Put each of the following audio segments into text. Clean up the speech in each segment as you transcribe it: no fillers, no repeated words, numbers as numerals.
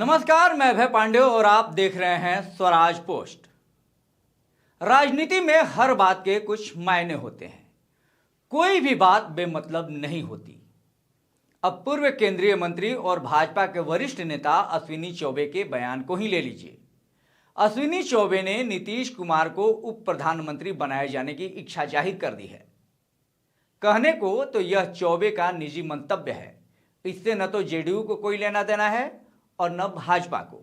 नमस्कार, मैं अभय पांडे और आप देख रहे हैं स्वराज पोस्ट। राजनीति में हर बात के कुछ मायने होते हैं, कोई भी बात बेमतलब नहीं होती। अब पूर्व केंद्रीय मंत्री और भाजपा के वरिष्ठ नेता अश्विनी चौबे के बयान को ही ले लीजिए। अश्विनी चौबे ने नीतीश कुमार को उप प्रधानमंत्री बनाए जाने की इच्छा जाहिर कर दी है। कहने को तो यह चौबे का निजी मंतव्य है, इससे न तो जेडीयू को कोई लेना देना है और न भाजपा को,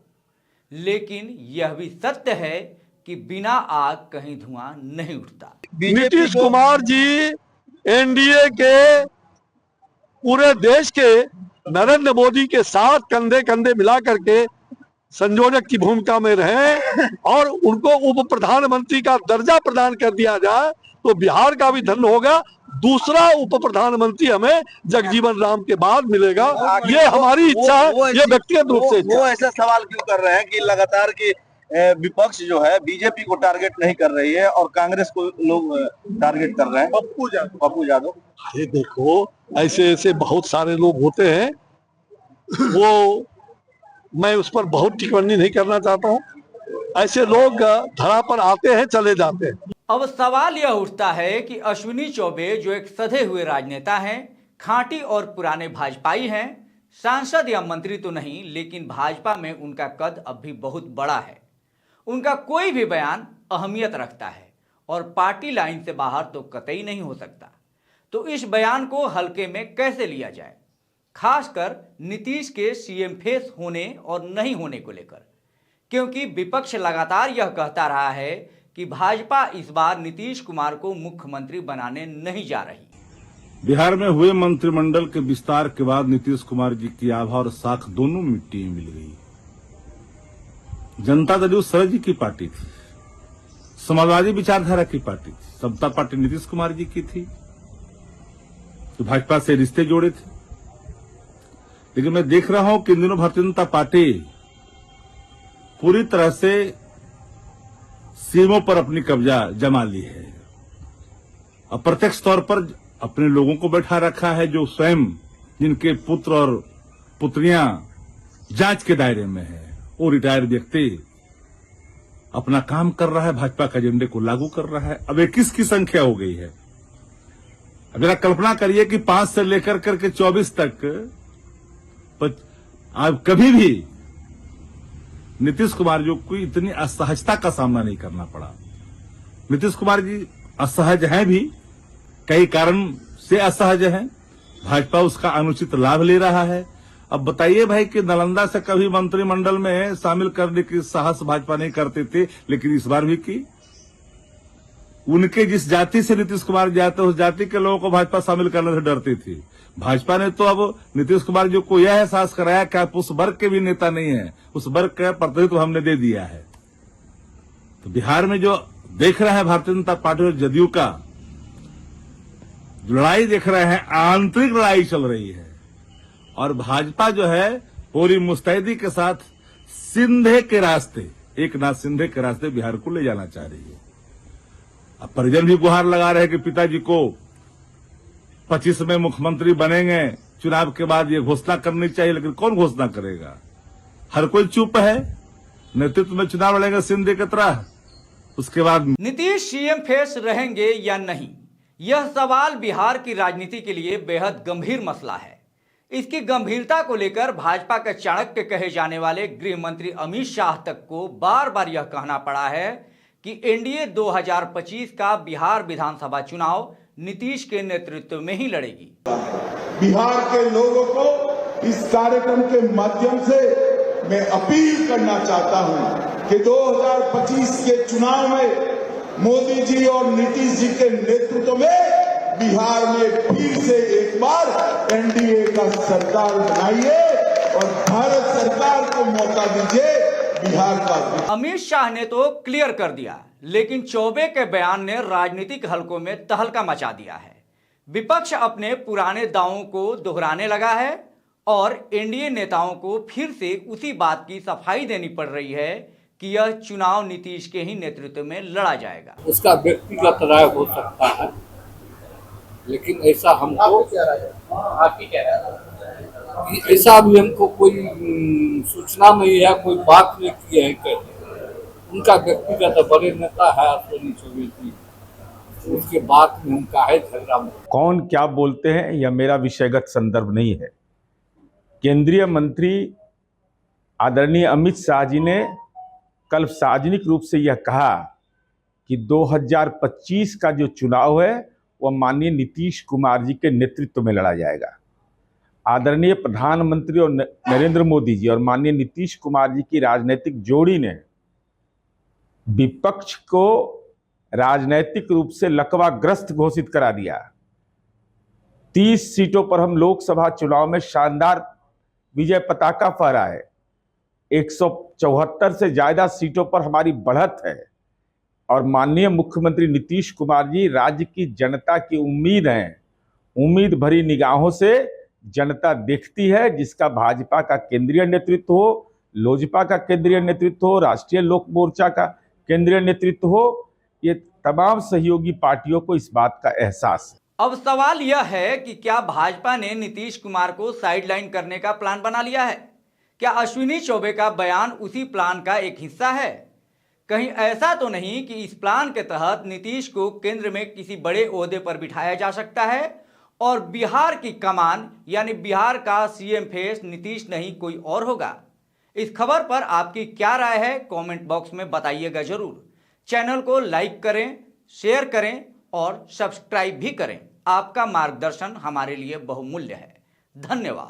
लेकिन यह भी सत्य है कि बिना आग कहीं धुआं नहीं उठता। नीतीश कुमार जी एनडीए के पूरे देश के नरेंद्र मोदी के साथ कंधे कंधे मिला करके संयोजक की भूमिका में रहे और उनको उप प्रधानमंत्री का दर्जा प्रदान कर दिया जाए तो बिहार का भी धन होगा। दूसरा उप प्रधानमंत्री हमें जगजीवन राम के बाद मिलेगा। ये हमारी इच्छा है, ये व्यक्तिगत रूप से। वो ऐसा सवाल क्यों कर रहे हैं कि लगातार की विपक्ष जो है बीजेपी को टारगेट नहीं कर रही है और कांग्रेस को लोग टारगेट कर रहे हैं? पप्पू यादव। अरे देखो, ऐसे ऐसे बहुत सारे लोग होते हैं, वो मैं उस पर बहुत टिप्पणी नहीं करना चाहता हूँ। ऐसे लोग धरा पर आते हैं, चले जाते हैं। अब सवाल यह उठता है कि अश्विनी चौबे जो एक सधे हुए राजनेता हैं, खांटी और पुराने भाजपाई हैं, सांसद या मंत्री तो नहीं, लेकिन भाजपा में उनका कद अब भी बहुत बड़ा है। उनका कोई भी बयान अहमियत रखता है और पार्टी लाइन से बाहर तो कतई नहीं हो सकता। तो इस बयान को हल्के में कैसे लिया जाए, खासकर नीतीश के सीएम फेस होने और नहीं होने को लेकर, क्योंकि विपक्ष लगातार यह कहता रहा है कि भाजपा इस बार नीतीश कुमार को मुख्यमंत्री बनाने नहीं जा रही। बिहार में हुए मंत्रिमंडल के विस्तार के बाद नीतीश कुमार जी की आभा और साख दोनों मिट्टी में मिल गई। जनता दल शरद जी की पार्टी थी, समाजवादी विचारधारा की पार्टी थी, समता पार्टी नीतीश कुमार जी की थी, तो भाजपा से रिश्ते जोड़े थे। लेकिन मैं देख रहा हूं कि इन दिनों भारतीय जनता पार्टी पूरी तरह से सीमों पर अपनी कब्जा जमा ली है। अप्रत्यक्ष तौर पर अपने लोगों को बैठा रखा है, जो स्वयं जिनके पुत्र और पुत्रियां जांच के दायरे में है। वो रिटायर्ड व्यक्ति अपना काम कर रहा है, भाजपा के एजेंडे को लागू कर रहा है। अब 21 की संख्या हो गई है। अब जरा कल्पना करिए कि 5 से लेकर करके 24 तक अब कभी भी नीतीश कुमार जी को इतनी असहजता का सामना नहीं करना पड़ा। नीतीश कुमार जी असहज हैं भी, कई कारण से असहज हैं। भाजपा उसका अनुचित लाभ ले रहा है। अब बताइए भाई कि नालंदा से कभी मंत्रिमंडल में शामिल करने की साहस भाजपा नहीं करते थे, लेकिन इस बार भी की। उनके जिस जाति से नीतीश कुमार जाते उस जाति के लोगों को भाजपा शामिल करने से डरती थी। भाजपा ने तो अब नीतीश कुमार जी को यह एहसास कराया कि आप उस वर्ग के भी नेता नहीं है, उस वर्ग का प्रतिनिधित्व हमने दे दिया है। तो बिहार में जो देख रहे हैं भारतीय जनता पार्टी और जदयू का लड़ाई देख रहे हैं, आंतरिक लड़ाई चल रही है और भाजपा जो है पूरी मुस्तैदी के साथ सिंधे के रास्ते, एक नाथ सिंधे के रास्ते बिहार को ले जाना चाह रही है। अब परिजन भी गुहार लगा रहे हैं कि पिताजी को 25 में मुख्यमंत्री बनेंगे, चुनाव के बाद ये घोषणा करनी चाहिए, लेकिन कौन घोषणा करेगा? हर कोई चुप है। नेतृत्व में चुनाव लड़ेंगे सिंधे की तरह। उसके बाद नीतीश सीएम फेस रहेंगे या नहीं, यह सवाल बिहार की राजनीति के लिए बेहद गंभीर मसला है। इसकी गंभीरता को लेकर भाजपा के चाणक्य कहे जाने वाले गृह मंत्री अमित शाह तक को बार बार यह कहना पड़ा है कि एनडीए 2025 का बिहार विधानसभा चुनाव नीतीश के नेतृत्व में ही लड़ेगी। बिहार के लोगों को इस कार्यक्रम के माध्यम से मैं अपील करना चाहता हूं कि 2025 के चुनाव में मोदी जी और नीतीश जी के नेतृत्व में बिहार में फिर से एक बार एनडीए का सरकार बनाइए और भारत सरकार को मौका दीजिए बिहार का। अमित शाह ने तो क्लियर कर दिया, लेकिन चौबे के बयान ने राजनीतिक हलकों में तहलका मचा दिया है। विपक्ष अपने पुराने दावों को दोहराने लगा है और एनडीए नेताओं को फिर से उसी बात की सफाई देनी पड़ रही है कि यह चुनाव नीतीश के ही नेतृत्व में लड़ा जाएगा। उसका व्यक्तिगत राय हो सकता है, लेकिन ऐसा हमको ऐसा भी हमको कोई सूचना नहीं है, कोई बात नहीं की है कहते। उनका व्यक्तिगत बड़े नेता है अश्विनी चौबे जी, उसके बात में उनका है झगड़ा। कौन क्या बोलते हैं यह मेरा विषयगत संदर्भ नहीं है। केंद्रीय मंत्री आदरणीय अमित शाह जी ने कल सार्वजनिक रूप से यह कहा कि 2025 का जो चुनाव है वह माननीय नीतीश कुमार जी के नेतृत्व में लड़ा जाएगा। आदरणीय प्रधानमंत्री और नरेंद्र मोदी जी और माननीय नीतीश कुमार जी की राजनीतिक जोड़ी ने विपक्ष को राजनीतिक रूप से लकवाग्रस्त घोषित करा दिया। 30 सीटों पर हम लोकसभा चुनाव में शानदार विजय पताका फहराए। 174 से ज्यादा सीटों पर हमारी बढ़त है और माननीय मुख्यमंत्री नीतीश कुमार जी राज्य की जनता की उम्मीद है। उम्मीद भरी निगाहों से जनता देखती है, जिसका भाजपा का केंद्रीय नेतृत्व हो, लोजपा का केंद्रीय नेतृत्व हो, राष्ट्रीय लोक मोर्चा का केंद्रीय नेतृत्व हो, ये तमाम सहयोगी पार्टियों को इस बात का एहसास है। अब सवाल यह है कि क्या भाजपा ने नीतीश कुमार को साइडलाइन करने का प्लान बना लिया है? क्या अश्विनी चौबे का बयान उसी प्लान का एक हिस्सा है? कहीं ऐसा तो नहीं कि इस प्लान के तहत नीतीश को केंद्र में किसी बड़े ओहदे पर बिठाया जा सकता है और बिहार की कमान यानी बिहार का सीएम फेस नीतीश नहीं कोई और होगा? इस खबर पर आपकी क्या राय है? कमेंट बॉक्स में बताइएगा जरूर। चैनल को लाइक करें, शेयर करें और सब्सक्राइब भी करें। आपका मार्गदर्शन हमारे लिए बहुमूल्य है। धन्यवाद।